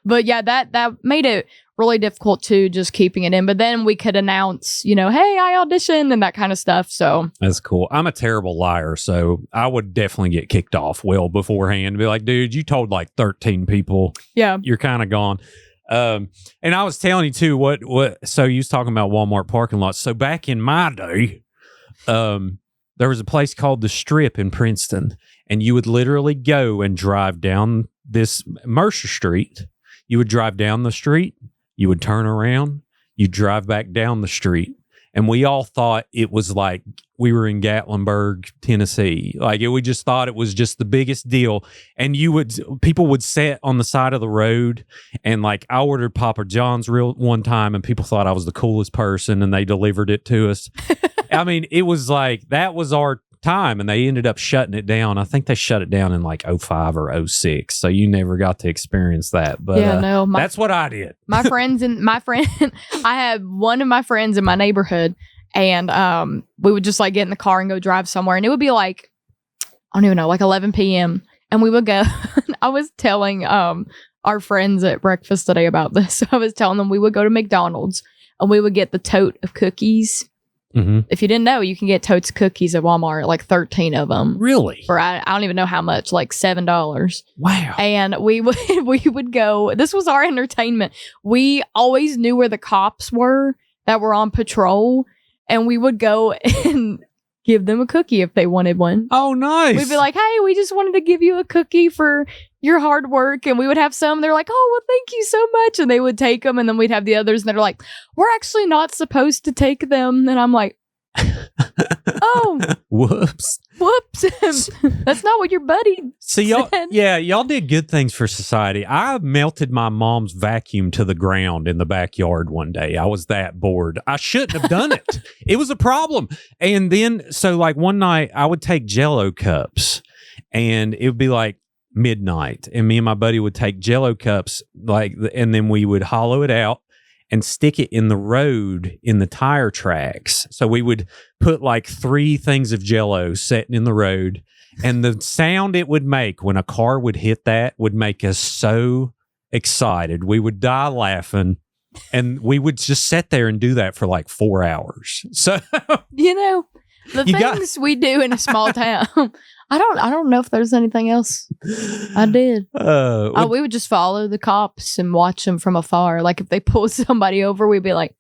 But yeah, that made it really difficult too, just keeping it in. But then we could announce, hey, I auditioned and that kind of stuff. So that's cool. I'm a terrible liar, so I would definitely get kicked off well beforehand. Be like, dude, you told like 13 people. Yeah, you're kind of gone. And I was telling you too, what. So you was talking about Walmart parking lots. So back in my day, there was a place called the Strip in Princeton. And you would literally go and drive down this Mercer Street. You would drive down the street. You would turn around. You'd drive back down the street. And we all thought it was like we were in Gatlinburg, Tennessee. Like we just thought it was just the biggest deal. And people would sit on the side of the road. And like I ordered Papa John's one time and people thought I was the coolest person and they delivered it to us. I mean, it was like, that was our time, and they ended up shutting it down. I think they shut it down in like 05 or 06, so you never got to experience that. But yeah, no, that's what I did. I had one of my friends in my neighborhood, and we would just like get in the car and go drive somewhere, and it would be like, I don't even know, like 11 p.m. and we would go. I was telling our friends at breakfast today about this. I was telling them we would go to McDonald's and we would get the tote of cookies. Mm-hmm. If you didn't know, you can get totes of cookies at Walmart, like 13 of them. Really? For I don't even know how much, like $7. Wow. And we would go. This was our entertainment. We always knew where the cops were that were on patrol, and we would go and give them a cookie if they wanted one. Oh, nice. We'd be like, hey, we just wanted to give you a cookie for your hard work. And we would have some. They're like, oh, well, thank you so much. And they would take them. And then we'd have the others. And they're like, we're actually not supposed to take them. And I'm like, oh, whoops. That's not what your buddy said. Y'all did good things for society. I melted my mom's vacuum to the ground in the backyard one day. I was that bored. I shouldn't have done it. It was a problem. And then, so like one night I would take Jell-O cups and it would be like midnight, and me and my buddy would take Jell-O cups, and then we would hollow it out and stick it in the road in the tire tracks. So we would put like 3 things of Jell-O sitting in the road, and the sound it would make when a car would hit that would make us so excited. We would die laughing, and we would just sit there and do that for like 4 hours. So the things we do in a small town. I don't know if there's anything else I did. We would just follow the cops and watch them from afar. Like if they pull somebody over, we'd be like,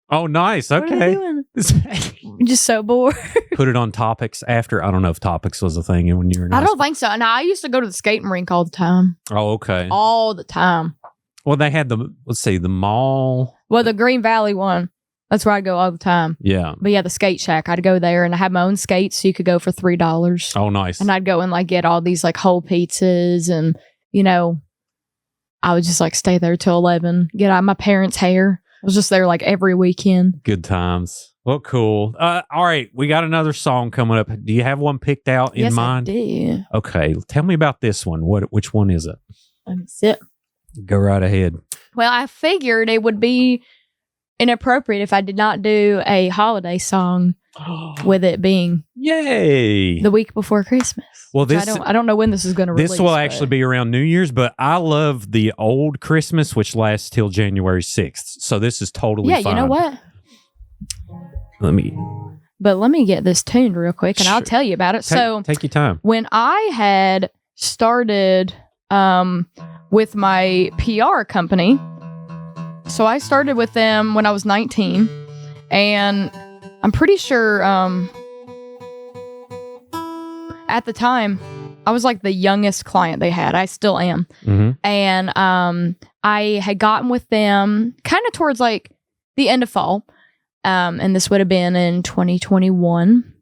"Oh, nice, okay." What are you doing? I'm just so bored. Put it on Topics after. I don't know if Topics was a thing when you were in I high don't think so. And I used to go to the skating rink all the time. Oh, okay. All the time. Well, they had the mall. Well, the Green Valley one. That's where I go all the time. Yeah. But yeah, the skate shack. I'd go there and I had my own skates, so you could go for $3. Oh, nice. And I'd go and like get all these like whole pizzas, and you know, I would just like stay there till 11, get out my parents' hair. I was just there like every weekend. Good times. Well, cool. All right, we got another song coming up. Do you have one picked out in mind? Yes, I do. Okay, tell me about this one. Which one is it? Let me sit. Go right ahead. Well, I figured it would be inappropriate if I did not do a holiday song with it being Yay the week before Christmas. Well, I don't know when this is going to release. This will actually be around New Year's, but I love the old Christmas, which lasts till January 6th. So this is totally fine. Yeah, you know what? Let me get this tuned real quick, and I'll tell you about it. Take your time. When I had started with my PR company, so I started with them when I was 19, and I'm pretty sure at the time I was like the youngest client they had. I still am. Mm-hmm. And I had gotten with them kind of towards like the end of fall. And this would have been in 2021.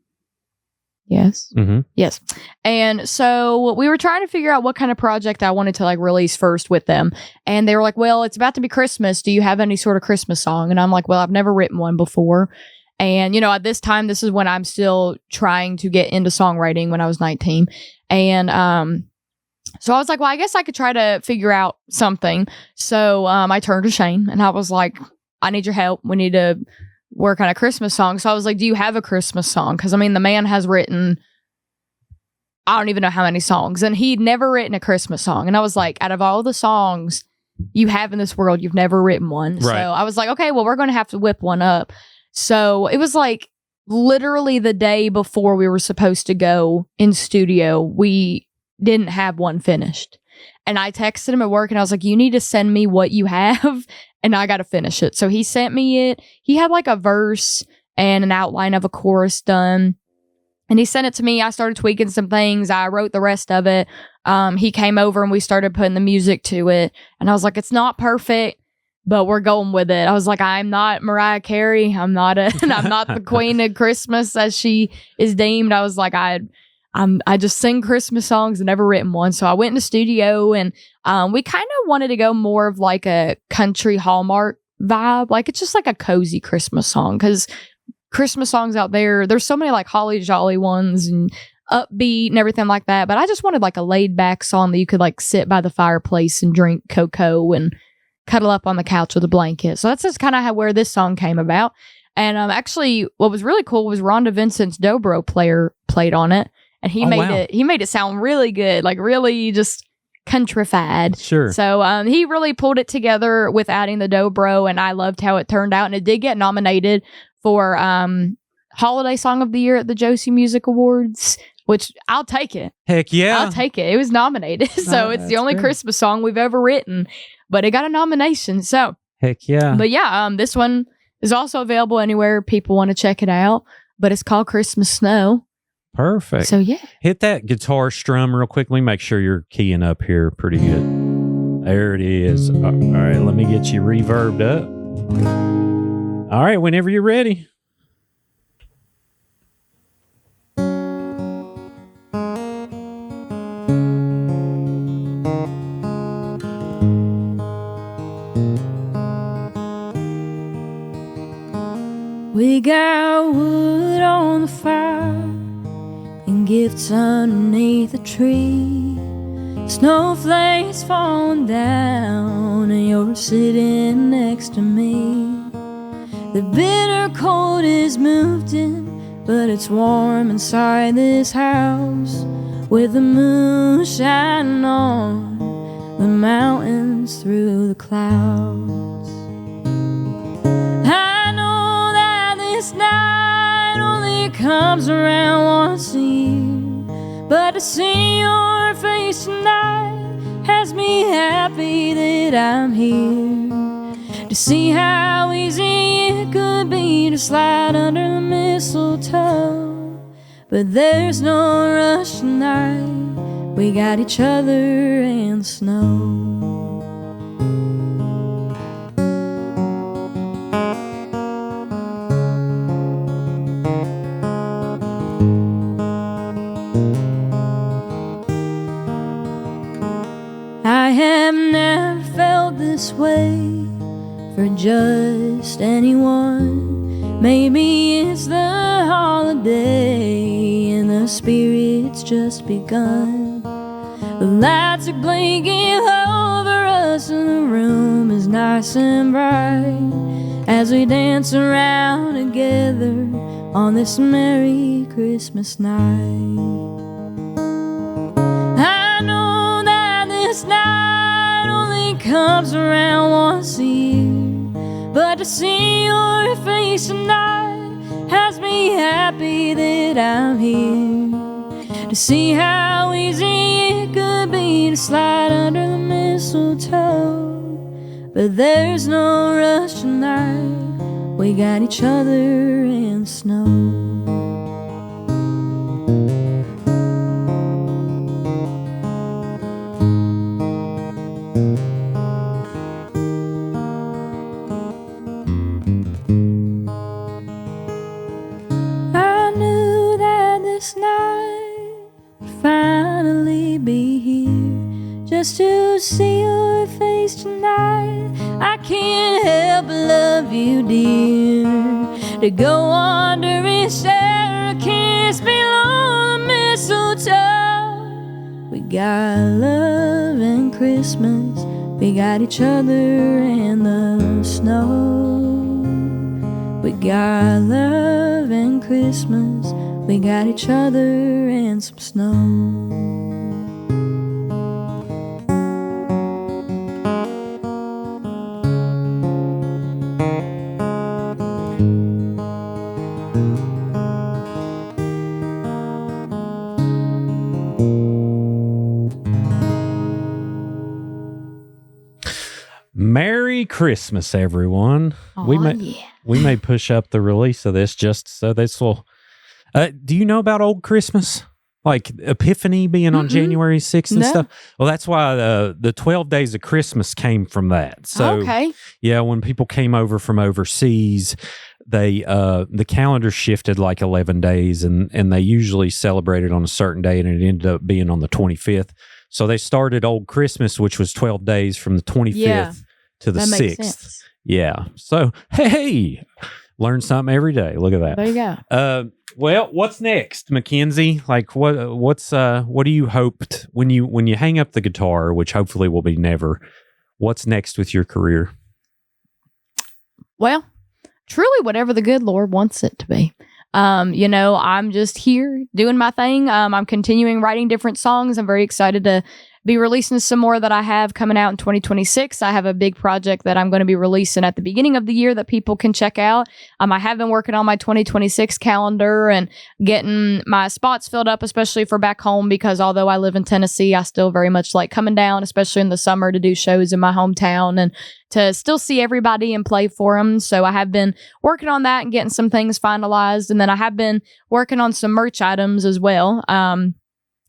Yes. Mm-hmm. Yes. And so we were trying to figure out what kind of project I wanted to like release first with them. And they were like, well, it's about to be Christmas. Do you have any sort of Christmas song? And I'm like, well, I've never written one before. And, you know, at this time, this is when I'm still trying to get into songwriting when I was 19. And so I was like, well, I guess I could try to figure out something. So I turned to Shane and I was like, I need your help. We need to work on a Christmas song. So I was like, do you have a Christmas song? Because I mean, the man has written, I don't even know how many songs, and he'd never written a Christmas song. And I was like, out of all the songs you have in this world, you've never written one. Right. So I was like, okay, well, we're going to have to whip one up. So it was like literally the day before we were supposed to go in studio, we didn't have one finished. And I texted him at work and I was like, you need to send me what you have and I got to finish it. So he sent me it. He had like a verse and an outline of a chorus done. And he sent it to me. I started tweaking some things. I wrote the rest of it. He came over and we started putting the music to it. And I was like, it's not perfect, but we're going with it. I was like, I'm not Mariah Carey. I'm not the queen of Christmas as she is deemed. I was like, I just sing Christmas songs and never written one. So I went in the studio and we kind of wanted to go more of like a country Hallmark vibe. Like it's just like a cozy Christmas song, because Christmas songs out there's so many like holly jolly ones and upbeat and everything like that. But I just wanted like a laid back song that you could like sit by the fireplace and drink cocoa and cuddle up on the couch with a blanket. So that's just kind of where this song came about. And actually what was really cool was Rhonda Vincent's dobro player played on it. And he made it sound really good, like really just countrified. Sure. So he really pulled it together with adding the dobro, and I loved how it turned out. And it did get nominated for Holiday Song of the Year at the Josie Music Awards, which I'll take it. Heck yeah. I'll take it. It was nominated. So it's the only Christmas song we've ever written, but it got a nomination. So heck yeah. But yeah, this one is also available anywhere people want to check it out, but it's called Christmas Snow. Perfect. So yeah. Hit that guitar strum real quick. Let me make sure you're keying up here pretty good. There it is. All right, let me get you reverbed up. All right, whenever you're ready. We got wood on the fire and gifts underneath the tree. Snowflakes falling down and you're sitting next to me. The bitter cold is moved in, but it's warm inside this house, with the moon shining on the mountains through the clouds. I know that this night only comes around once a year, but to see your face tonight has me happy that I'm here. To see how easy it could be me to slide under the mistletoe. But there's no rush tonight. We got each other and the snow. I have never felt this way for just anyone. Maybe it's the holiday and the spirit's just begun. The lights are blinking over us and the room is nice and bright as we dance around together on this Merry Christmas night. I know that this night only comes around once a year, but to see your face tonight has me happy that I'm here. To see how easy it could be to slide under the mistletoe. But there's no rush tonight. We got each other and the snow. Just to see your face tonight, I can't help but love you, dear. To go under and share a kiss below the mistletoe. We got love and Christmas, we got each other and the snow. We got love and Christmas, we got each other and some snow. Merry Christmas, everyone. Yeah. We may push up the release of this just so this will... do you know about Old Christmas? Like Epiphany being on January 6th and stuff? Well, that's why the 12 Days of Christmas came from that. So, okay. Yeah, when people came over from overseas, they the calendar shifted like 11 days, and they usually celebrated on a certain day, and it ended up being on the 25th. So they started Old Christmas, which was 12 days from the 25th to the 6th. Makes sense. Yeah. So, hey, learn something every day. Look at that. There you go. Well, what's next, Makenzie? Like, what do you hope when you hang up the guitar, which hopefully will be never? What's next with your career? Well, truly, whatever the good Lord wants it to be. I'm just here doing my thing. I'm continuing writing different songs. I'm very excited to be releasing some more that I have coming out in 2026. I have a big project that I'm going to be releasing at the beginning of the year that people can check out. I have been working on my 2026 calendar and getting my spots filled up, especially for back home, because although I live in Tennessee, I still very much like coming down, especially in the summer, to do shows in my hometown and to still see everybody and play for them. So I have been working on that and getting some things finalized. And then I have been working on some merch items as well.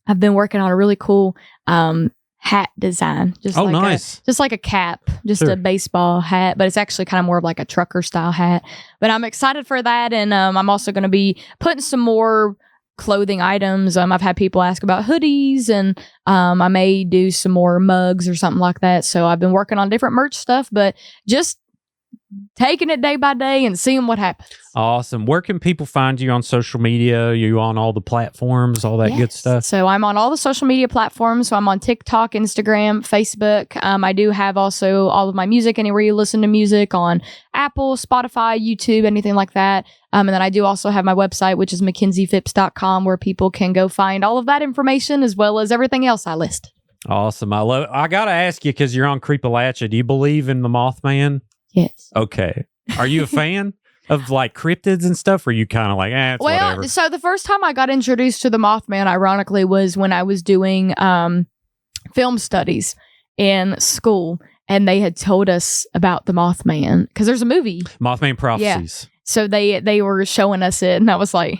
I've been working on a really cool hat design. Nice. Just like a cap, a baseball hat, but it's actually kind of more of like a trucker style hat. But I'm excited for that. And I'm also going to be putting some more clothing items. I've had people ask about hoodies, and I may do some more mugs or something like that. So I've been working on different merch stuff, but just taking it day by day and seeing what happens. Awesome. Where can people find you on social media? Are you on all the platforms, all that good stuff? So I'm on all the social media platforms. So I'm on TikTok, Instagram, Facebook. I do have also all of my music, anywhere you listen to music, on Apple, Spotify, YouTube, anything like that. And then I do also have my website, which is MakenziePhipps.com, where people can go find all of that information as well as everything else I listed. Awesome. I love it. I got to ask you, because you're on Creepalachia, do you believe in the Mothman? Yes. Okay. Are you a fan of like cryptids and stuff? Or are you kind of like, it's whatever? So the first time I got introduced to the Mothman, ironically, was when I was doing film studies in school. And they had told us about the Mothman, because there's a movie. Mothman Prophecies. So they were showing us it, and I was like,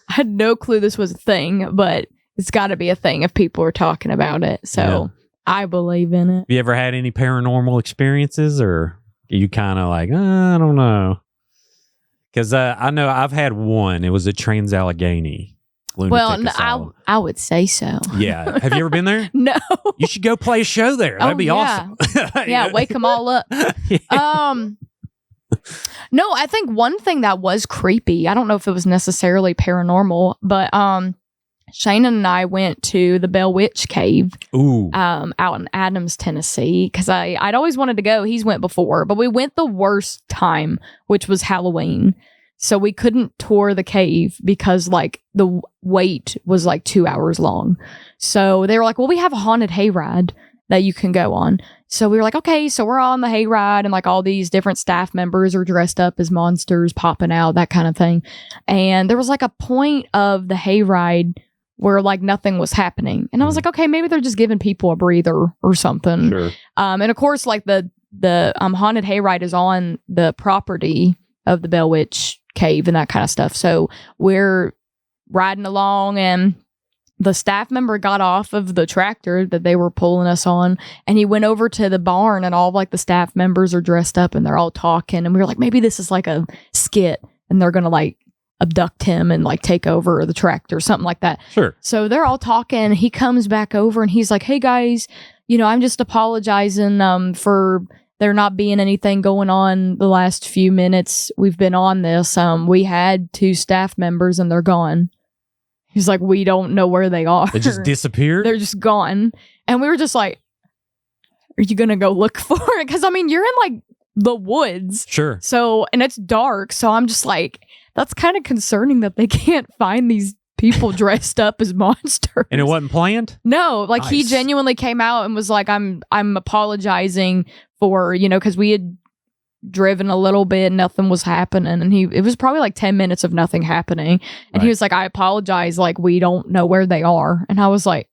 I had no clue this was a thing, but it's got to be a thing if people are talking about it. So I believe in it. Have you ever had any paranormal experiences, or are you kind of like, I don't know? Because I know I've had one. It was a Trans-Allegheny lunatic asylum. I would say so. Yeah. Have you ever been there? No. You should go play a show there. That'd be awesome. Yeah, wake them all up. Yeah. No, I think one thing that was creepy, I don't know if it was necessarily paranormal, but Shannon and I went to the Bell Witch Cave out in Adams, Tennessee, because I'd always wanted to go. He's went before, but we went the worst time, which was Halloween. So we couldn't tour the cave because like the wait was like 2 hours long. So they were like, well, we have a haunted hayride that you can go on. So we were like, okay, so we're on the hayride, and like all these different staff members are dressed up as monsters popping out, that kind of thing. And there was like a point of the hayride where like nothing was happening. And I was like, okay, maybe they're just giving people a breather or something. Sure. And of course, like the haunted hayride is on the property of the Bell Witch Cave and that kind of stuff. So we're riding along, and the staff member got off of the tractor that they were pulling us on, and he went over to the barn, and all of like the staff members are dressed up and they're all talking. And we were like, maybe this is like a skit and they're going to like abduct him and like take over the tractor, something like that. Sure. So they're all talking. He comes back over and he's like, hey guys, I'm just apologizing for there not being anything going on the last few minutes we've been on this. We had 2 staff members and they're gone. He's like, we don't know where they are. They just disappeared? They're just gone. And we were just like, are you going to go look for it? Because, I mean, you're in like the woods. Sure. So, and it's dark. So I'm just like, that's kind of concerning that they can't find these people dressed up as monsters. And it wasn't planned? No, like he Nice. genuinely came out and was like, I'm apologizing for, because we had driven a little bit, nothing was happening, and it was probably like 10 minutes of nothing happening, and Right. he was like, I apologize, like we don't know where they are. And I was like,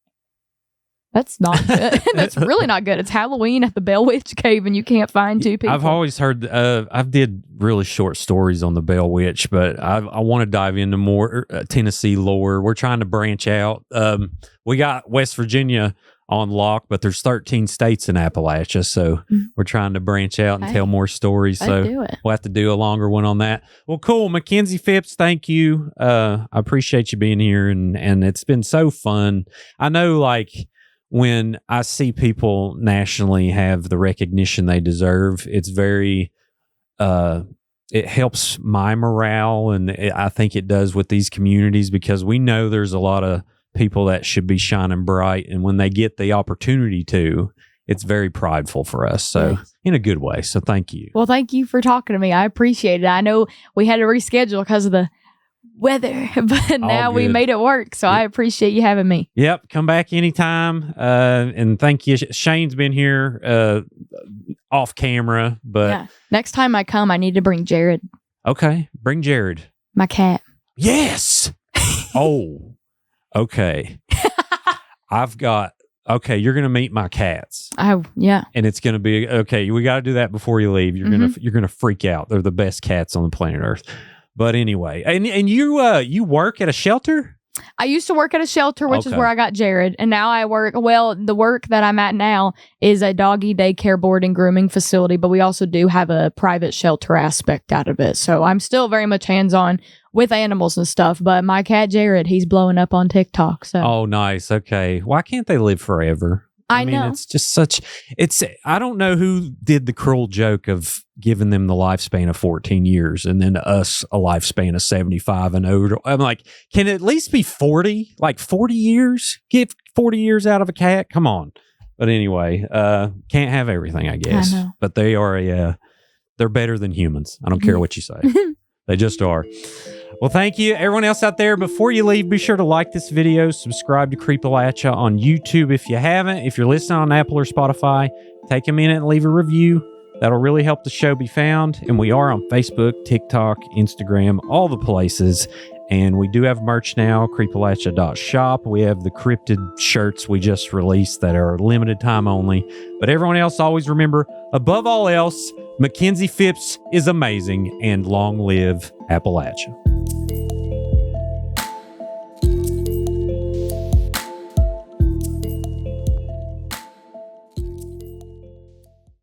that's not good. That's really not good. It's Halloween at the Bell Witch Cave and you can't find 2 people. I've always heard, I've did really short stories on the Bell Witch, but I want to dive into more Tennessee lore. We're trying to branch out. We got West Virginia on lock, but there's 13 states in Appalachia, so we're trying to branch out and tell more stories. So we'll have to do a longer one on that. Well, cool. Makenzie Phipps, thank you. I appreciate you being here, and it's been so fun. I know, like, when I see people nationally have the recognition they deserve, it's very, it helps my morale, and I think it does with these communities, because we know there's a lot of people that should be shining bright, and when they get the opportunity to, it's very prideful for us. So in a good way. So thank you. Well, thank you for talking to me. I appreciate it. I know we had to reschedule because of the weather, but now we made it work. So I appreciate you having me. Yep. Come back anytime. And thank you. Shane's been here off camera, but next time I come, I need to bring Jared. Okay. Bring Jared. My cat. Yes. Oh, okay. You're going to meet my cats. Oh, yeah. And it's going to be, okay, we got to do that before you leave. You're going to freak out. They're the best cats on the planet Earth. But anyway, and you work at a shelter? I used to work at a shelter, which is where I got Jared. And now I work, the work that I'm at now is a doggy daycare board and grooming facility, but we also do have a private shelter aspect out of it. So I'm still very much hands-on with animals and stuff, but my cat Jared, he's blowing up on TikTok. So. Oh, nice. Okay. Why can't they live forever? I mean, know. It's just I don't know who did the cruel joke of giving them the lifespan of 14 years and then us a lifespan of 75 and older. I'm like, can it at least be 40? Like 40 years? Get 40 years out of a cat? Come on. But anyway, can't have everything, I guess. I know. But they are they're better than humans. I don't care what you say. They just are. Well, thank you. Everyone else out there, before you leave, be sure to like this video, subscribe to Creepalachia on YouTube if you haven't. If you're listening on Apple or Spotify, take a minute and leave a review. That'll really help the show be found. And we are on Facebook, TikTok, Instagram, all the places. And we do have merch now, creepalachia.shop. We have the cryptid shirts we just released that are limited time only. But everyone else, always remember, above all else, Makenzie Phipps is amazing, and long live Appalachia.